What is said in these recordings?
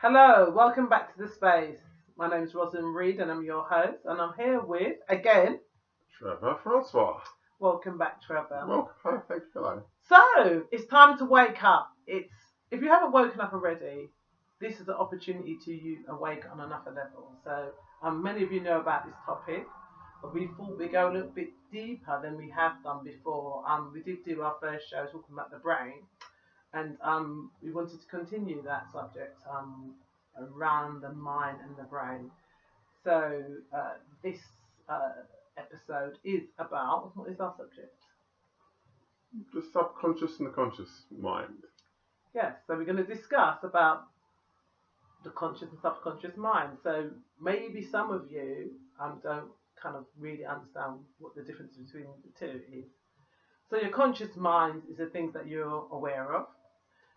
Hello, welcome back to the space. My name is Rosalind Reed and I'm your host, and I'm here with, again, Trevor Francois. welcome back, Trevor. Well, perfect. Hello. So, it's time to wake up. If you haven't woken up already, this is an opportunity to you awake on another level. So, many of you know about this topic, but we thought we'd go a little bit deeper than we have done before. We did do our first show talking about the brain, and we wanted to continue that subject around the mind and the brain. So this episode is about, what is our subject? The subconscious and the conscious mind. Yes, so we're going to discuss about the conscious and subconscious mind. So maybe some of you don't kind of really understand what the difference between the two is. So your conscious mind is the things that you're aware of,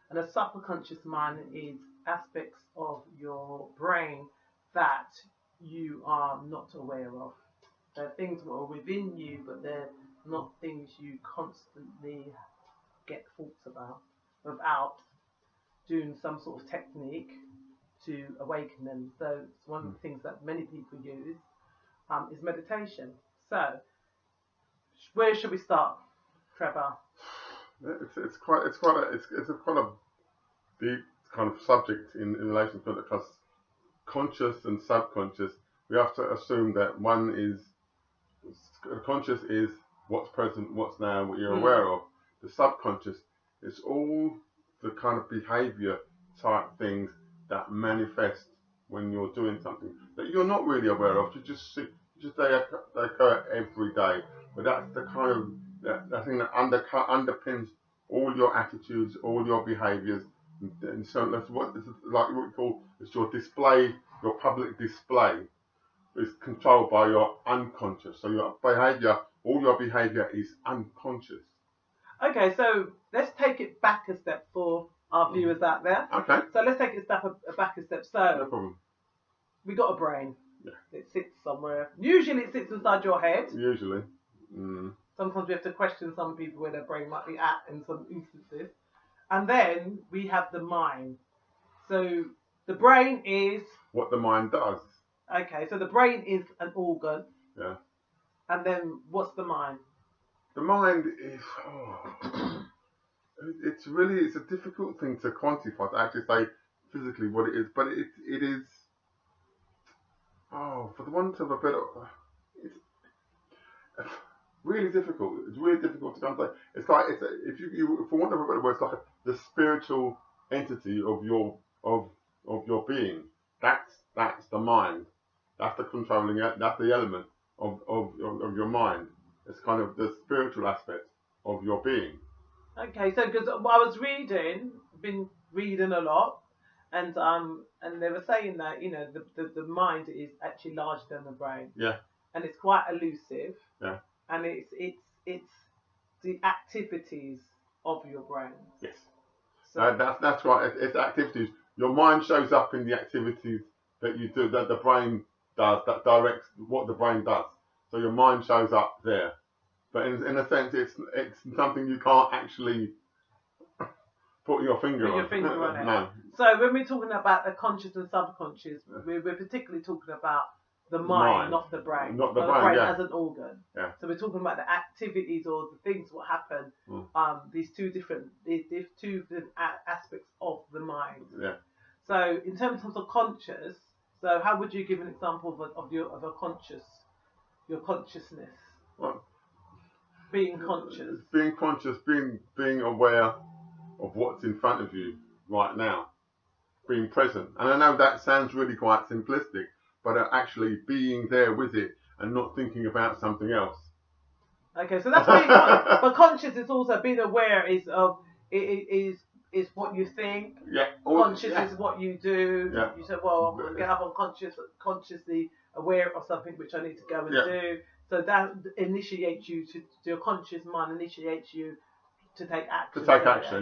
and a subconscious mind is aspects of your brain that you are not aware of. They're things that are within you, but they're not things you constantly get thoughts about without doing some sort of technique to awaken them. So it's one of the things that many people use is meditation. So where should we start, Trevor? It's quite a deep kind of subject in relation to it, because conscious and subconscious, we have to assume that one is conscious is what's present, what's now, what you're aware of. The subconscious is all the kind of behavior type things that manifest when you're doing something that you're not really aware of. They occur every day, but that's the kind of that thing that underpins all your attitudes, all your behaviors, and so that's what this is like. What we call it's your display, your public display, is controlled by your unconscious. So your behavior, all your behavior is unconscious. Okay, so let's take it back a step for our viewers out there. Okay. So let's take it back a step. So No problem. we got a brain. Yeah. It sits somewhere. Usually it sits inside your head. Usually. Sometimes we have to question some people where their brain might be at in some instances. And then we have the mind. So the brain is... What the mind does. Okay, so the brain is an organ. Yeah. And then what's the mind? The mind is... it's a difficult thing to quantify, to actually say physically what it is. But it is... for the want of a better... It's really difficult. It's really difficult to translate. It's like, if you for want of a better word, it's like the spiritual entity of your being. That's the mind. That's the controlling. That's the element of your mind. It's kind of the spiritual aspect of your being. Okay, so because I was been reading a lot, and they were saying that the mind is actually larger than the brain. Yeah. And it's quite elusive. Yeah. And it's the activities of your brain. Yes. So that's right. It's activities. Your mind shows up in the activities that you do, that the brain does, that directs what the brain does. So your mind shows up there. But in a sense, it's something you can't actually put your finger on. It. No. So when we're talking about the conscious and subconscious, we're particularly talking about the mind, not the brain. Not the brain, as an organ. Yeah. So we're talking about the activities or the things that happen. These two different aspects of the mind. Yeah. So in terms of conscious, so how would you give an example of your consciousness? Well, being conscious. Being conscious, being aware of what's in front of you right now, being present. And I know that sounds really quite simplistic, but actually being there with it and not thinking about something else. Okay, so that's being conscious. But conscious is also being aware is is what you think. Yeah. Conscious is what you do. Yeah. You said, well, I'm going to get up on consciously aware of something which I need to go and do. So that initiates you to your conscious mind initiates you to take action.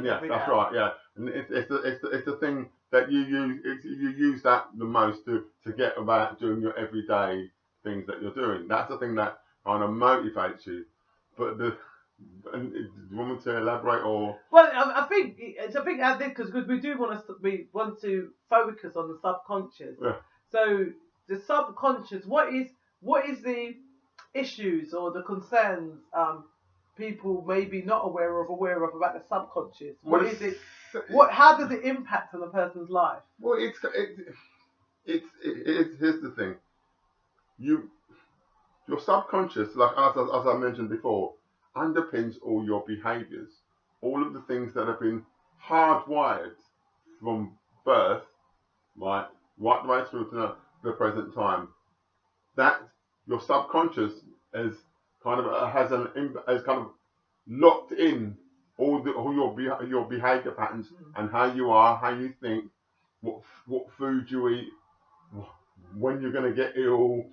Yes, that's right. Yeah, and it's the thing that you use. You use that the most to get about doing your everyday things that you're doing. That's the thing that kind of motivates you. But And do you want me to elaborate or? Well, I think I did because we do want to focus on the subconscious. Yeah. So the subconscious, what is the issues or the concerns people may be not aware of about the subconscious? What is it? How does it impact on a person's life? Well, here's the thing. Your subconscious, like as I mentioned before, underpins all your behaviours. All of the things that have been hardwired from birth, right the way through to the present time. That your subconscious is kind of has kind of locked in all your behaviour patterns and how you are, how you think, what food you eat, when you're going to get ill,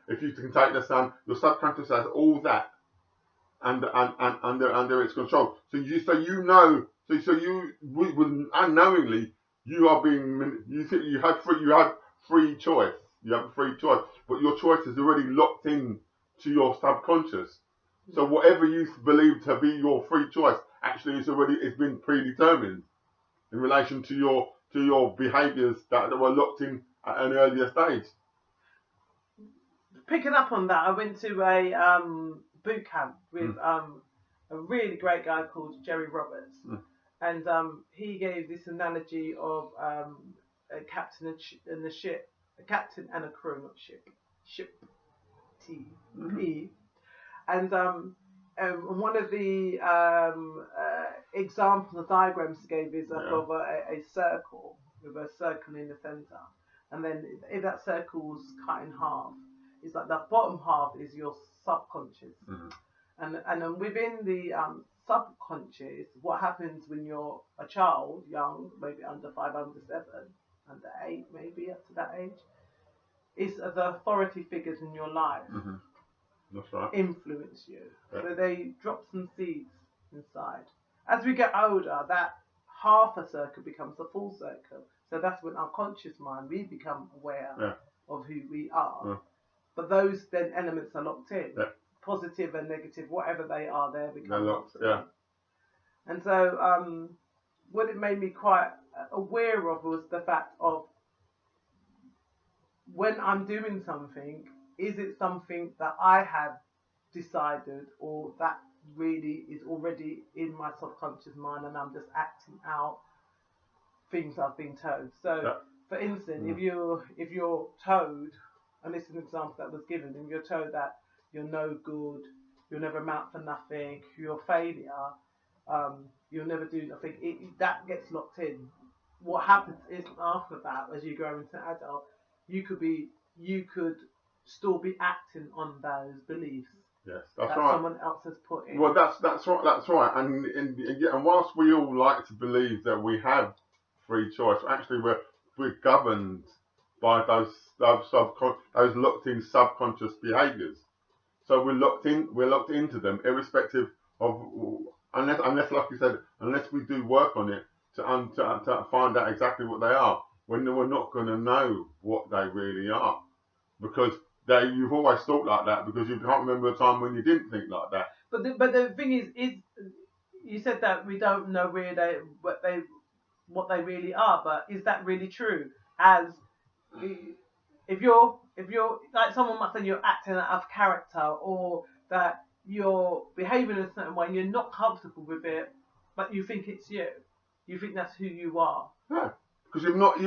if you can take the sun. Your subconscious has all that under its control. So you know, unknowingly you are being you have free choice. You have a free choice, but your choice is already locked in to your subconscious. So whatever you believe to be your free choice, actually it's been predetermined in relation to your behaviours that were locked in at an earlier stage. Picking up on that, I went to a boot camp with a really great guy called Jerry Roberts, and he gave this analogy of a captain and a ship, a captain and a crew, not ship, T-P, and one of the examples, the diagrams he gave is of a circle with a circle in the centre, and then if that circle's cut in half, it's like the bottom half is your subconscious, and then within the subconscious, what happens when you're a child, young, maybe under 5, under 7, under 8, maybe up to that age, is the authority figures in your life. That's right. Influence you. Yeah. So they drop some seeds inside. As we get older, that half a circle becomes a full circle. So that's when our conscious mind, we become aware of who we are. Yeah. But those then elements are locked in. Yeah. Positive and negative, whatever they are, they become They're locked. in. And so what it made me quite aware of was the fact of when I'm doing something, is it something that I have decided or that really is already in my subconscious mind and I'm just acting out things I've been told? So, for instance, if you're told, and this is an example that was given, if you're told that you're no good, you'll never amount for nothing, you're a failure, you'll never do nothing, that gets locked in. What happens is after that, as you grow into an adult, you could still be acting on those beliefs. Yes, that's that right. Someone else has put in. Well, that's right. That's right. And whilst we all like to believe that we have free choice, actually we're governed by those locked in subconscious behaviours. So we're locked into them, irrespective of unless like you said, unless we do work on it to find out exactly what they are. When we're not going to know what they really are, because you've always thought like that because you can't remember a time when you didn't think like that. But the thing is you said that we don't know what they really are, but is that really true? As if you're like someone might say you're acting out of character or that you're behaving in a certain way and you're not comfortable with it, but you think it's you. You think that's who you are. Yeah, because you've not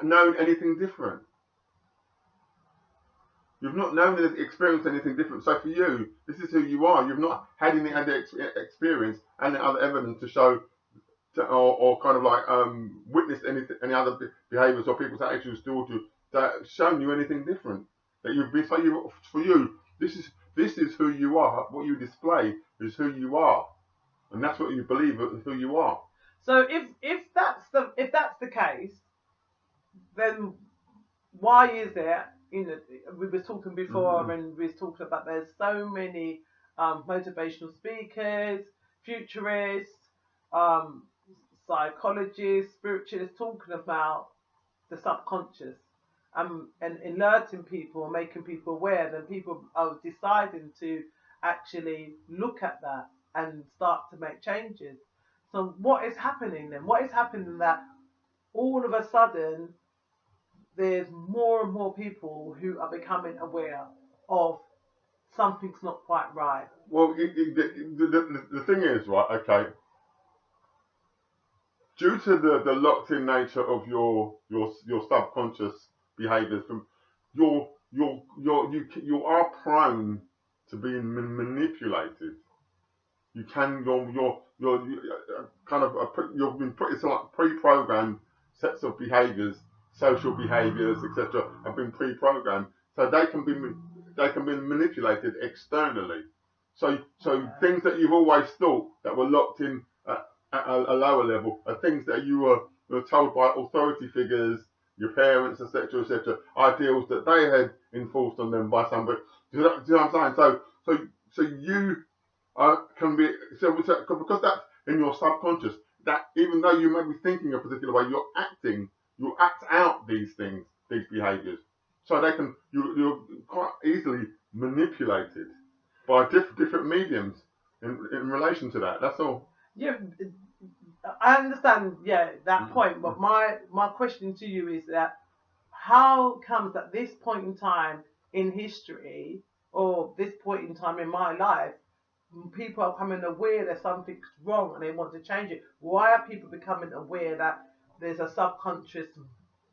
known anything different. You've not known experienced anything different. So for you, this is who you are. You've not had any other experience and other evidence to show, or kind of like witnessed any other behaviours or people's attitudes towards you that have shown you anything different. That you've been for you, this is who you are. What you display is who you are, and that's what you believe is who you are. So if that's the case, then why is it? We were talking before, and we was talking about there's so many motivational speakers, futurists, psychologists, spiritualists talking about the subconscious and alerting people and making people aware that people are deciding to actually look at that and start to make changes. So what is happening then? What is happening that all of a sudden there's more and more people who are becoming aware of something's not quite right? Well, the thing is, right, okay, due to the locked-in nature of your subconscious behaviours, from you are prone to being manipulated. You can kind of you've been it's like pre-programmed sets of behaviours, social behaviours, etc. have been pre-programmed, so they can be manipulated externally. So things that you've always thought that were locked in at a lower level are things that you were told by authority figures, your parents, etc., etc. Ideals that they had enforced on them by somebody. Do you know what I'm saying? So you can be because that's in your subconscious. That even though you may be thinking a particular way, you act out these things, these behaviours, so you're quite easily manipulated by different mediums in relation to that. That's all. Yeah, I understand. Yeah, that point. But my question to you is that how comes at this point in time in history, or this point in time in my life, people are becoming aware that something's wrong and they want to change it? Why are people becoming aware that there's a subconscious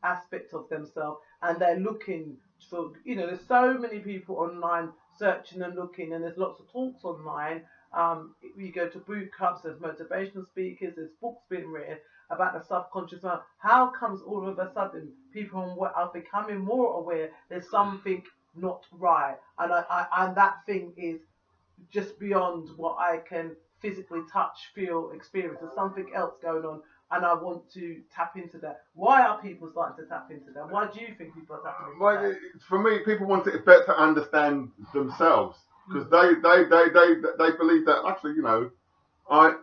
aspect of themselves and they're looking for, there's so many people online searching and looking, and there's lots of talks online. You go to boot camps, there's motivational speakers, there's books being written about the subconscious mind. How comes all of a sudden people are becoming more aware there's something not right, and that thing is just beyond what I can physically touch, feel, experience? There's something else going on, and I want to tap into that. Why are people starting to tap into that? Why do you think people are tapping into that? For me, people want it better to understand themselves, because they believe that actually, I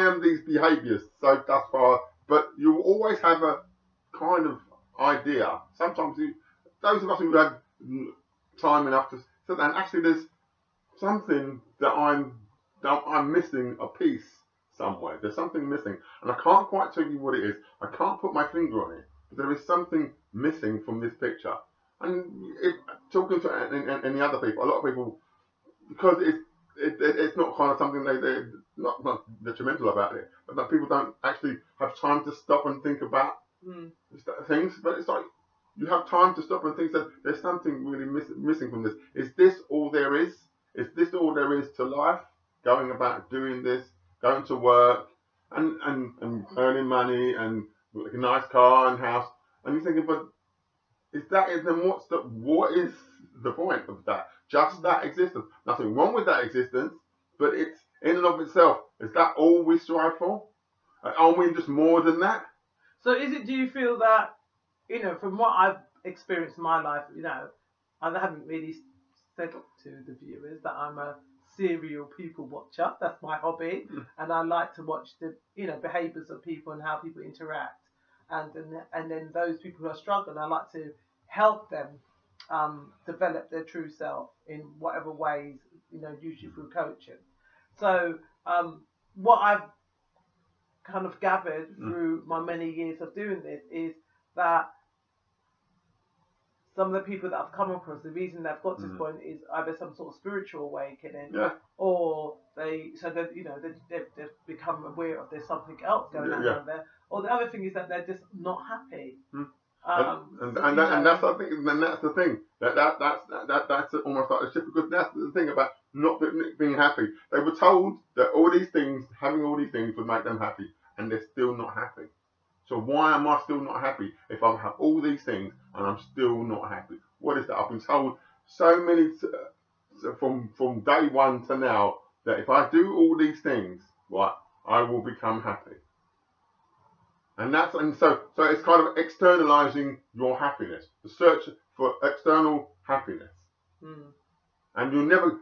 am these behaviours so thus far, but you always have a kind of idea. Sometimes those of us who have time enough to sit down, actually there's something that I'm missing a piece somewhere. There's something missing, and I can't quite tell you what it is. I can't put my finger on it, but there is something missing from this picture. And talking to any other people, a lot of people, because it's not kind of something they're not detrimental about it, but that people don't actually have time to stop and think about things. But it's like you have time to stop and think that there's something really missing from this. Is this all there is? Is this all there is to life? Going about doing this, going to work, and earning money, and like a nice car and house, and you're thinking, but is that it? Then what is the point of that? Just that existence. Nothing wrong with that existence, but it's in and of itself. Is that all we strive for? Aren't we just more than that? So do you feel that, from what I've experienced in my life, I haven't really said to the viewers that I'm a serial people watcher. That's my hobby, and I like to watch the behaviours of people and how people interact, and then those people who are struggling, I like to help them develop their true self in whatever ways, usually through coaching. So what I've kind of gathered through my many years of doing this is that some of the people that I've come across, the reason they've got to this point is either some sort of spiritual awakening, or they've become aware of there's something else going on there, or the other thing is that they're just not happy. And that's the thing. And that's the thing. That's almost like a shift, because that's the thing about not being happy. They were told that having all these things would make them happy, and they're still not happy. So why am I still not happy if I have all these things and I'm still not happy? What is that? I've been told so many from day one to now that if I do all these things, right, I will become happy. And so it's kind of externalizing your happiness, the search for external happiness. And you'll never.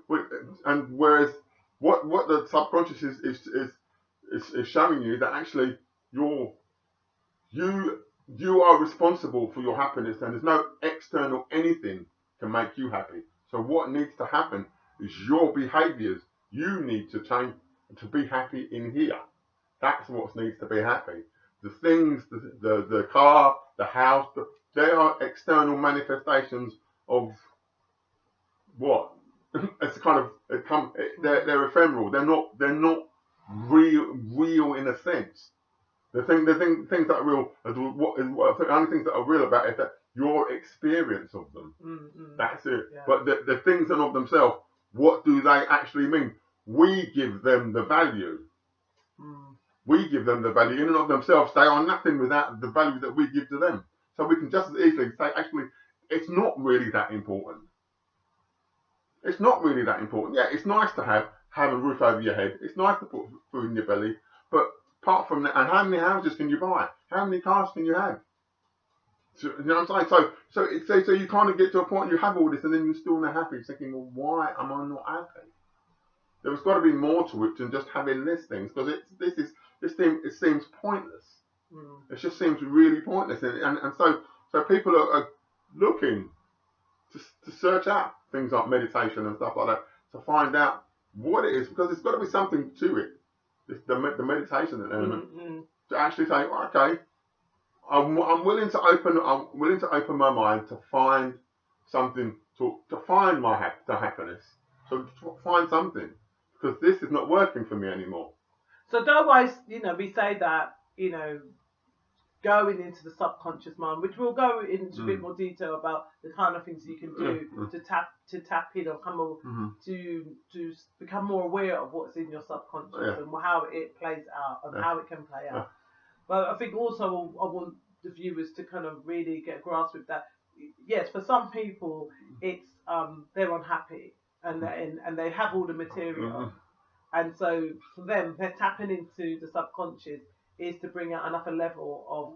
And whereas what the subconscious is showing you that actually you are responsible for your happiness, and there's no external anything to make you happy. So what needs to happen It's your behaviours you need to change to be happy in here. That's what needs to be happy. The things, the car, the house, they are external manifestations of what? It's kind of they're ephemeral. They're not real in a sense. The things that are real, the only things that are real about it is that your experience of them. That's it. Yeah. But the things in of themselves, what do they actually mean? We give them the value. We give them the value. In and of themselves, they are nothing without the value that we give to them. So we can just as easily say, actually, it's not really that important. It's not really that important. Yeah, it's nice to have a roof over your head. It's nice to put food in your belly. But apart from that, and how many houses can you buy? How many cars can you have? So, you know what I'm saying? So you kind of get to a point you have all this and then you're still not happy. You're thinking, well, why am I not happy? There's got to be more to it than just having these things, because it seems pointless. It just seems really pointless, and so people are looking to search out things like meditation and stuff like that to find out what it is, because there's got to be something to it. It's the meditation element to actually say, okay, I'm willing to open my mind to find something to find the happiness. So to find something, because this is not working for me anymore. So otherwise, we say that, going into the subconscious mind, which we'll go into a bit more detail about the kind of things you can do to tap in or to become more aware of what's in your subconscious and how it plays out and how it can play out. But I think also I want the viewers to kind of really get a grasp with that. Yes, for some people it's they're unhappy and they have all the material, and so for them they're tapping into the subconscious is to bring out another level of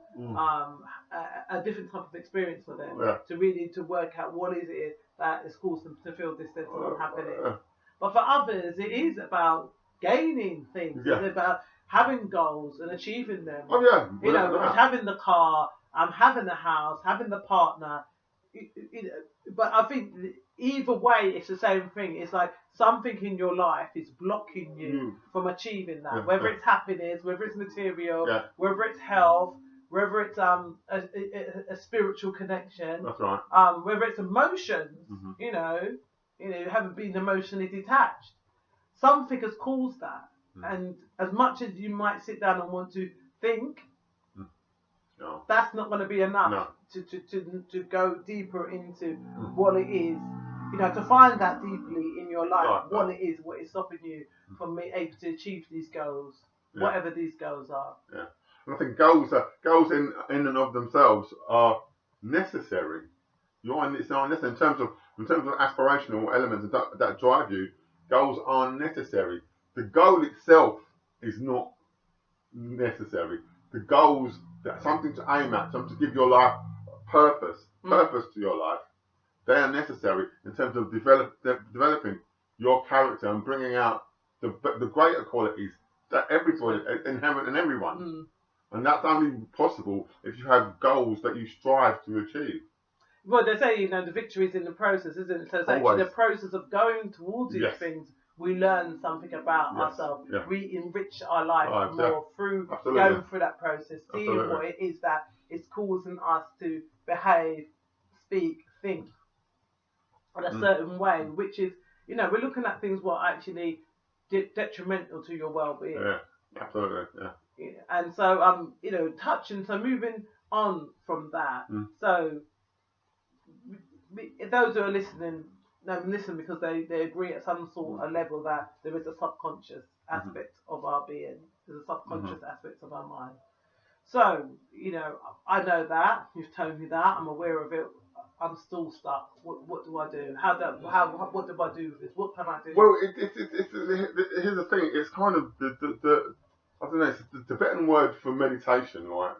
a different type of experience for them to work out what is it that has caused them to feel this sense of unhappiness. But for others, it is about gaining things. It's about having goals and achieving them. Having the car, having the house, having the partner. But I think either way, it's the same thing. It's like something in your life is blocking you from achieving that. Whether it's happiness, whether it's material, whether it's health, whether it's a spiritual connection. That's right. Whether it's emotions. You haven't been emotionally detached. Something has caused that. And as much as you might sit down and want to think, that's not going to be enough to go deeper into what it is, to find that deeply in your life, what it is, what is stopping you from being able to achieve these goals, whatever these goals are. Yeah, and I think goals in and of themselves are necessary. It's not necessary in terms of aspirational elements that drive you. Goals are necessary. The goal itself is not necessary. The goals, that's something to aim at, something to give your life purpose to your life. They are necessary in terms of developing your character and bringing out the greater qualities that everybody inherent in everyone. And that's only possible if you have goals that you strive to achieve. Well, they say, the victory is in the process, isn't it? So it's actually the process of going towards these things. We learn something about ourselves. We enrich our life more through going through that process, seeing what it is that is causing us to behave, speak, think in a certain way, which is, we're looking at things what are actually detrimental to your well-being. Yeah, absolutely. Yeah. And so, so moving on from that. So, those who are listening, listen because they agree at some sort of level that there is a subconscious aspect of our being. There's a subconscious aspect of our mind. So, I know that. You've told me that. I'm aware of it. I'm still stuck. What do I do? What do I do with this? What can I do? Well, here's the thing. It's kind of the I don't know. It's the Tibetan word for meditation, right?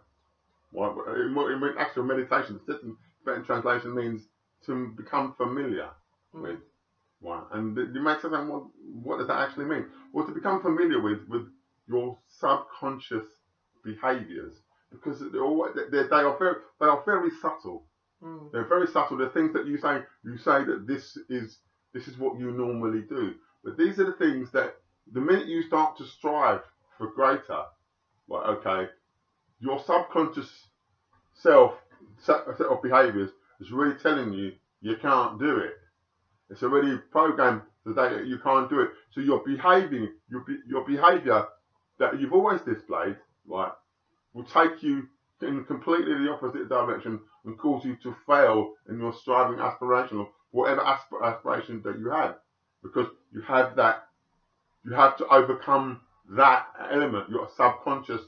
In actual meditation, the Tibetan translation means to become familiar with. Right, and you may say, well, what does that actually mean? Well, to become familiar with your subconscious behaviours, because they are very subtle. They're very subtle. They're things that you say that this is This is what you normally do. But these are the things that the minute you start to strive for greater, well, okay, your subconscious self set of behaviours is really telling you you can't do it. It's already programmed today that you can't do it. So your behaviour that you've always displayed, right, will take you in completely the opposite direction and cause you to fail in your striving aspiration or whatever aspiration that you have, because you have to overcome that element, your subconscious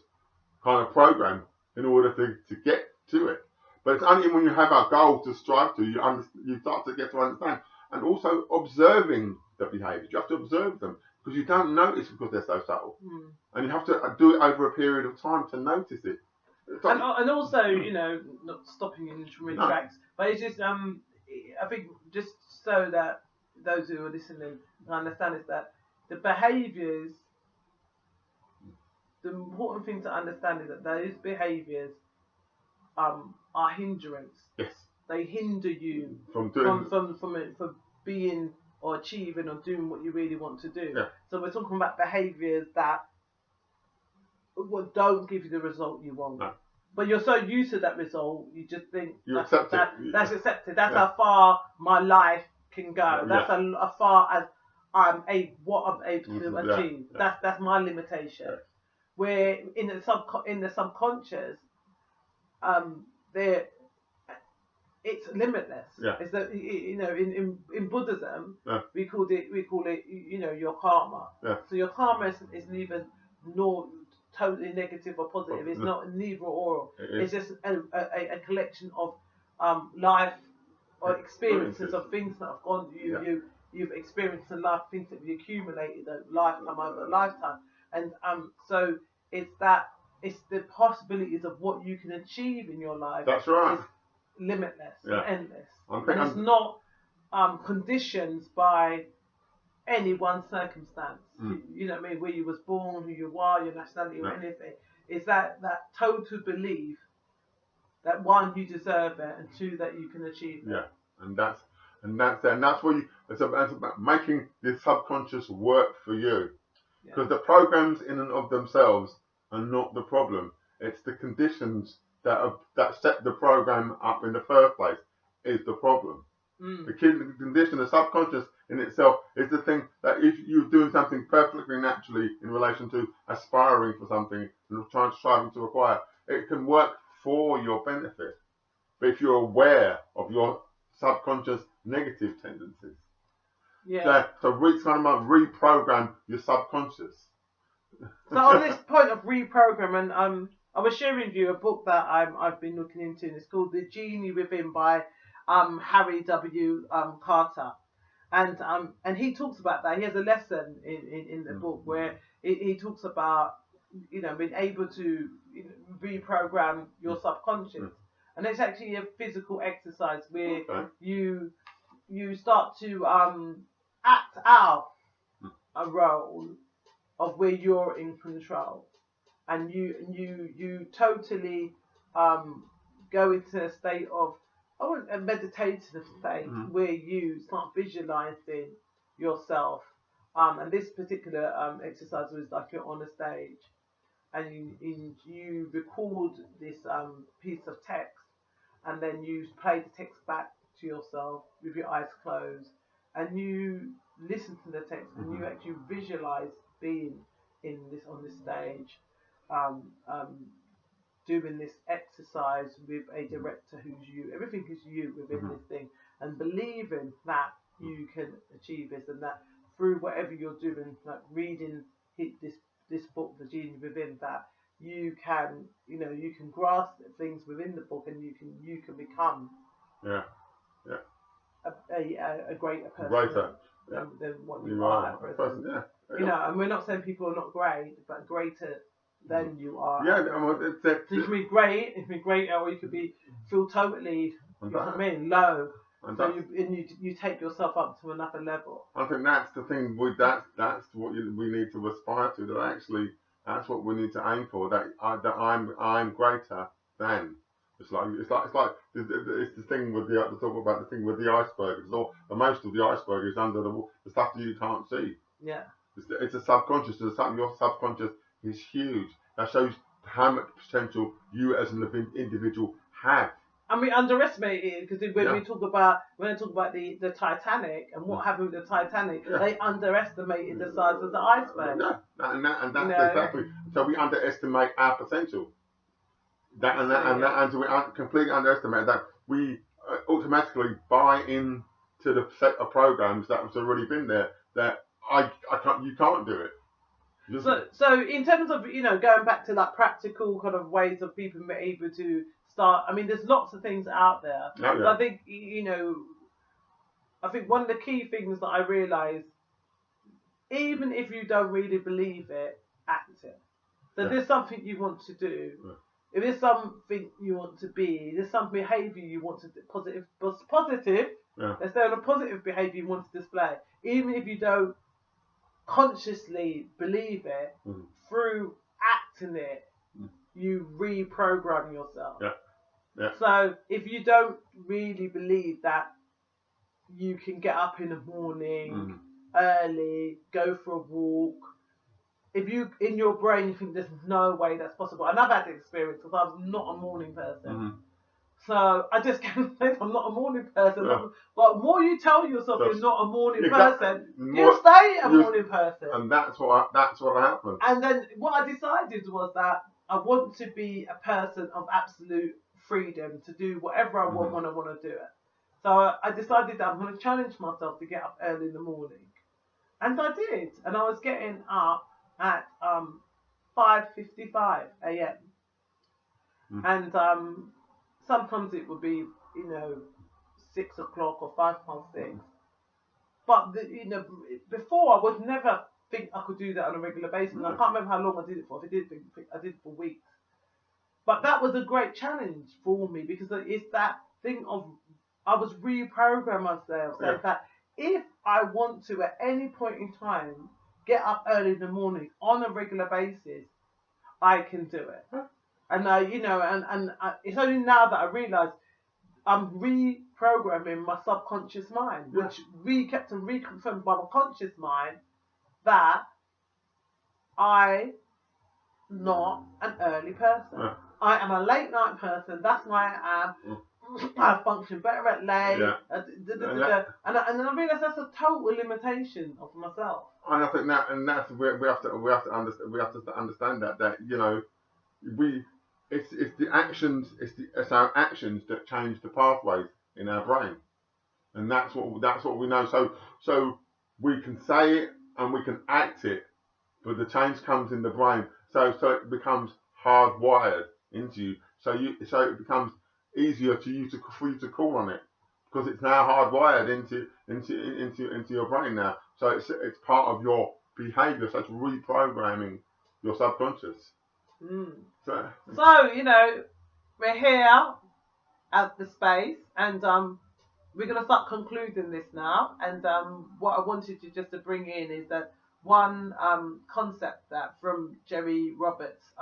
kind of program, in order to get to it. But it's only when you have a goal to strive to, you start to get to understand. And also observing the behaviours. You have to observe them because you don't notice because they're so subtle. And you have to do it over a period of time to notice it. And also, not stopping you in your tracks, but it's just, I think, just so that those who are listening understand is that the behaviours, the important thing to understand is that those behaviours are hindrance. Yes. They hinder you from doing from being or achieving or doing what you really want to do. Yeah. So we're talking about behaviours that don't give you the result you want. No. But you're so used to that result, you just think that's accepted. That's how far my life can go. That's as far as what I'm able to achieve. Yeah. That's my limitation. Yeah. Where in the subconscious, it's limitless. Yeah. It's that in Buddhism, we call it your karma. Yeah. So your karma is neither nor totally negative or positive. It's not neither or. It's just a collection of life or experiences of things that have gone. You've experienced in life, things that you accumulated a lifetime over a lifetime, and so it's the possibilities of what you can achieve in your life. That's right. Is limitless and endless, and it's not conditioned by any one circumstance. You know what I mean? Where you was born, who you are, your nationality, or anything. It's that total belief that one, you deserve it, and two, that you can achieve it. Yeah, and that's what it's about making the subconscious work for you, because the programs in and of themselves are not the problem. It's the conditions that set the program up in the first place is the problem. The condition, the subconscious in itself, is the thing that if you're doing something perfectly naturally in relation to aspiring for something and striving to acquire, it can work for your benefit. But if you're aware of your subconscious negative tendencies, so it's kind of like reprogram your subconscious. So on this point of reprogramming, I was sharing with you a book that I've been looking into, and it's called The Genie Within by Harry W. Carter, and he talks about that. He has a lesson in the book where he talks about being able to reprogram your subconscious, and it's actually a physical exercise where you start to act out a role of where you're in control, and you totally go into a state of a meditative state where you start visualizing yourself. And this particular exercise was like you're on a stage, and you record this piece of text, and then you play the text back to yourself with your eyes closed, and you listen to the text, and you actually visualize being on this stage, doing this exercise with a director who's you. Everything is you within this thing, and believing that you can achieve this, and that through whatever you're doing, like reading this book, The Genie Within, that you can grasp things within the book, and you can become a greater person than what you are at present. And we're not saying people are not great, but greater than you are. So you can be great, you can be great, or you could feel totally, low. And so you take yourself up to another level. I think that's the thing. That's what we need to aspire to. That actually, that's what we need to aim for. That I'm greater than. It's the thing with the talk about the thing with the iceberg. It's all the most of the iceberg is under the stuff that you can't see. Yeah. It's a subconscious. Your subconscious is huge. That shows how much potential you as an individual have. And we underestimate it because when Yeah. we talk about the Titanic and what happened with the Titanic, Yeah. they underestimated the size of the iceberg. Yeah, and that's You know? exactly. So we underestimate our potential. And we completely underestimate that. We automatically buy into the set of programs that has already been there. That you can't do it. So in terms of going back to like practical kind of ways of people being able to start. I mean, there's lots of things out there. Oh, yeah. But I think I think one of the key things that I realised, even if you don't really believe it, act it. So if there's something you want to do, if there's something you want to be, there's some behaviour you want to positive. Let's say on a positive behaviour you want to display, even if you don't consciously believe it, through acting it, you reprogram yourself. Yeah. So if you don't really believe that you can get up in the morning early, go for a walk, if you in your brain you think there's no way that's possible, and I've had the experience because I was not a morning person. So I just can't say I'm not a morning person. Yeah. But the more you tell yourself you're not a morning person, more, you stay a morning person. And that's what happened. And then what I decided was that I want to be a person of absolute freedom to do whatever I want when I want to do it. So I decided that I'm going to challenge myself to get up early in the morning. And I did. And I was getting up at 5:55 a.m. And sometimes it would be 6 o'clock or 5:30. But before I would never think I could do that on a regular basis. I can't remember how long I did it for. I did it for weeks. But that was a great challenge for me because it's that thing of I was reprogramming myself so that if I want to at any point in time get up early in the morning on a regular basis, I can do it. And it's only now that I realise I'm reprogramming my subconscious mind, which kept on reconfirmed by my conscious mind that I'm not an early person. I am a late night person. That's why I am. I function better at late. And then I realised that's a total limitation of myself. And I think that's we have to understand that it's the actions, it's our actions that change the pathways in our brain, and that's what we know. So we can say it and we can act it, but the change comes in the brain. So it becomes hardwired into you. So it becomes easier for you to call on it because it's now hardwired into your brain now. So it's part of your behaviour. So it's reprogramming your subconscious. So we're here at the space, and we're going to start concluding this now. And what I wanted to just to bring in is that one concept that from Jerry Roberts'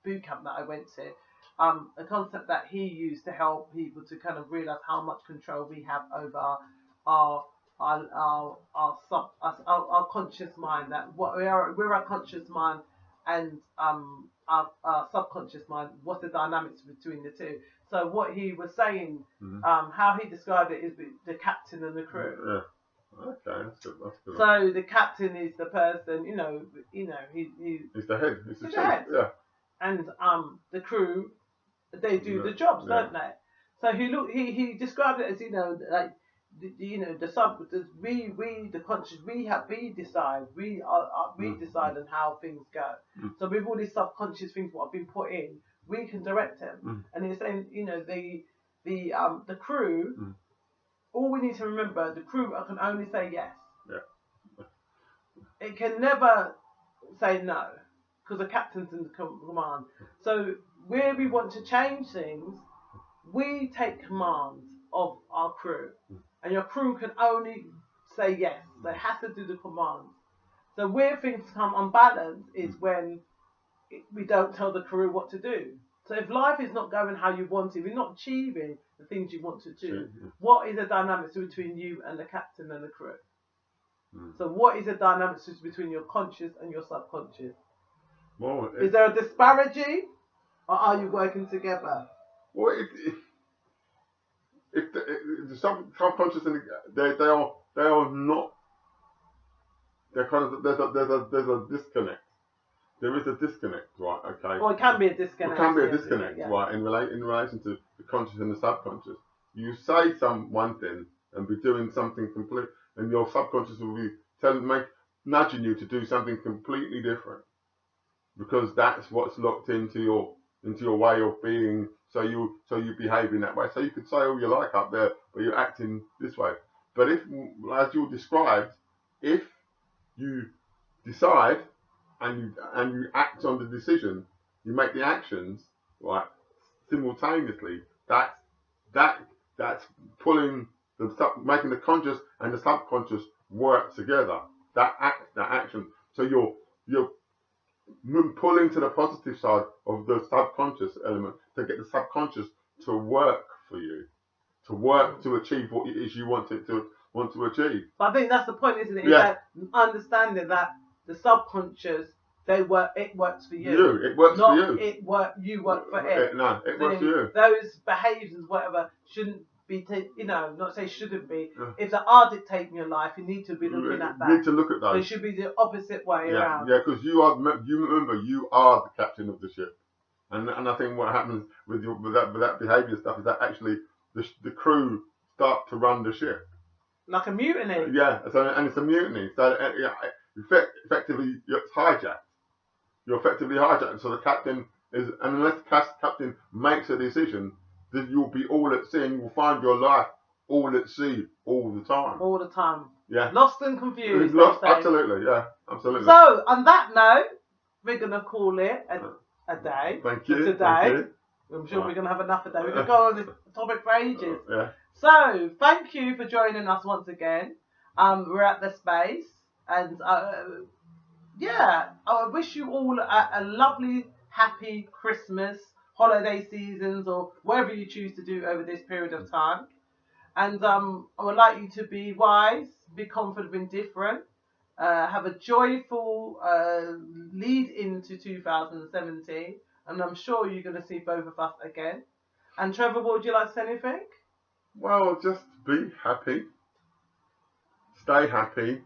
boot camp that I went to, a concept that he used to help people to kind of realise how much control we have over our conscious mind. That we're our conscious mind and our subconscious mind. What's the dynamics between the two? So what he was saying, how he described it is the captain and the crew. Okay, that's good. So the captain is the person, he's the head. He's the head. Yeah. And the crew, they do the jobs, don't they? So he described it as the conscious, we decide on how things go. So with all these subconscious things what have been put in, we can direct them. And he's saying, the crew. All we need to remember, the crew can only say yes. It can never say no because the captain's in the command. So where we want to change things, we take command of our crew, and your crew can only say yes. They have to do the command. So where things come unbalanced is when we don't tell the crew what to do. So if life is not going how you want it, if you're not achieving the things you want to do, Sure, yeah. what is the dynamics between you and the captain and the crew? So what is the dynamics between your conscious and your subconscious? Well, Is there a disparity, or are you working together? well, if the subconscious and they are not. They're kind of there's a disconnect. There is a disconnect, right? Okay. Well, it can be a disconnect. It can be a yes, disconnect, yeah. right? In relation to the conscious and the subconscious. You say one thing and be doing something complete, and your subconscious will be nudging you to do something completely different, because that's what's locked into your way of being. So you behave in that way. So you could say all you like up there, but you're acting this way. But if, as you described, if you decide and you act on the decision, you make the actions, right, simultaneously. That's pulling making the conscious and the subconscious work together. That action. So you're pulling to the positive side of the subconscious element to get the subconscious to work for you, to achieve what it is you want to achieve. But I think that's the point, isn't it? Yeah. Is that understanding that the subconscious, it works for you. It works not for you. You work for it. It works for you. Those behaviours, whatever, shouldn't be, not say shouldn't be. Yeah. If there are dictating your life, you need to be looking at that. You need to look at those. It should be the opposite way around. Yeah, because you remember you are the captain of the ship, and I think what happens with that behaviour stuff is that actually the crew start to run the ship. Like a mutiny. Yeah, and it's a mutiny. So effectively, it's hijacked. You're effectively hijacked. So the captain is, and unless the captain makes a decision, then you'll be all at sea, and you'll find your life all at sea all the time. All the time. Yeah. Lost and confused. Absolutely, yeah, absolutely. So on that note, we're gonna call it a day. Thank you. Today. Thank you. I'm sure we're gonna have enough of that. We're gonna go on this topic for ages. Yeah. So thank you for joining us once again. We're at the space, and I wish you all a lovely, happy Christmas, holiday seasons, or whatever you choose to do over this period of time. And I would like you to be wise, be confident, be different, have a joyful lead into 2017, and I'm sure you're going to see both of us again. And Trevor, would you like to say anything? Well, just be happy, stay healthy.